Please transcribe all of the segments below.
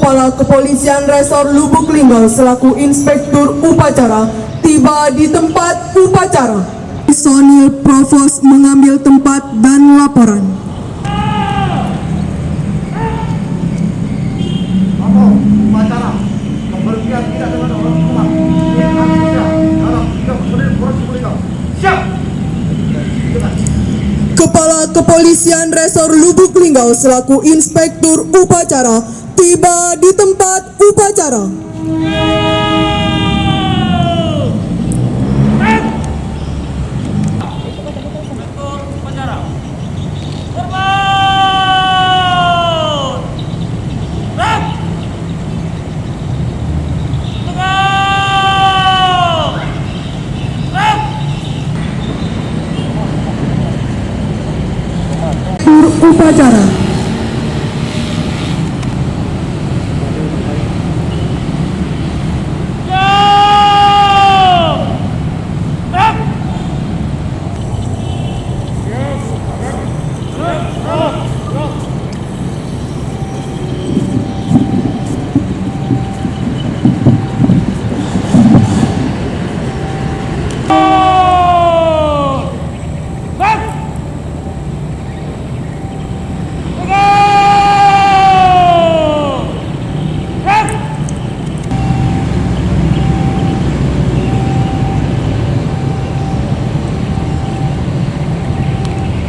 Kepala Kepolisian Resor Lubuk Linggau selaku Inspektur Upacara tiba di tempat upacara. Personil Provos mengambil tempat dan laporan. Upacara kebersihan tidak dengan orang tua. Dalam 3 menit proses Lubuk. Siap. Kepala Kepolisian Resor Lubuk Linggau selaku Inspektur Upacara tiba di tempat upacara. Upacara.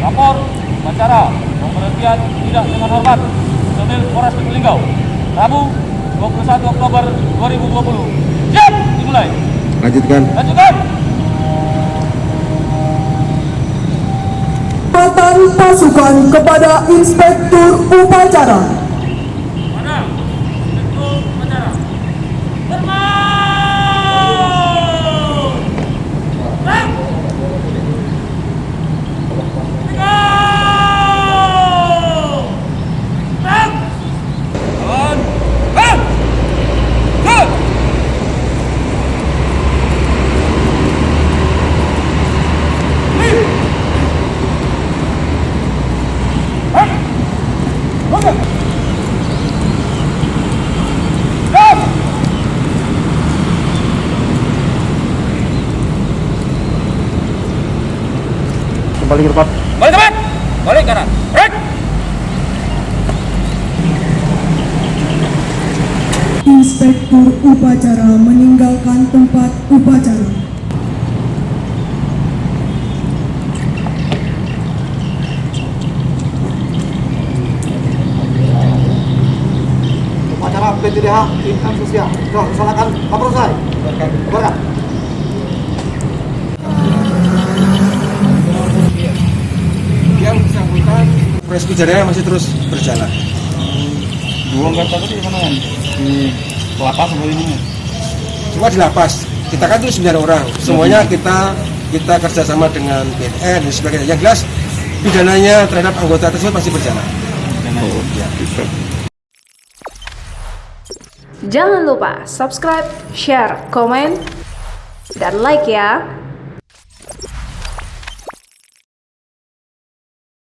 Lapor upacara pemberhentian tidak dengan hormat personil Polres Lubuk Linggau Rabu 21 Oktober 2020. Siap, dimulai. Lanjutkan. Pemberhentian pasukan kepada Inspektur Upacara. Mana? Inspektur upacara. Kembali ke tempat. Balik teman. Balik kanan. Break. Inspektur Upacara meninggalkan tempat upacara. Upacara PTDH Intan Sosial. Laksanakan Kapolsek. Keluarkan. Yang bersangkutan proses pencarian masih terus berjalan. Dua kata tadi di mana kan? Di lapas atau di mana? Cuma di lapas. Kita kan itu 9 orang. Semuanya kita kerjasama dengan BNN dan sebagainya. Yang jelas pidananya terhadap anggota tersebut masih berjalan. Jangan lupa subscribe, share, komen, dan like ya.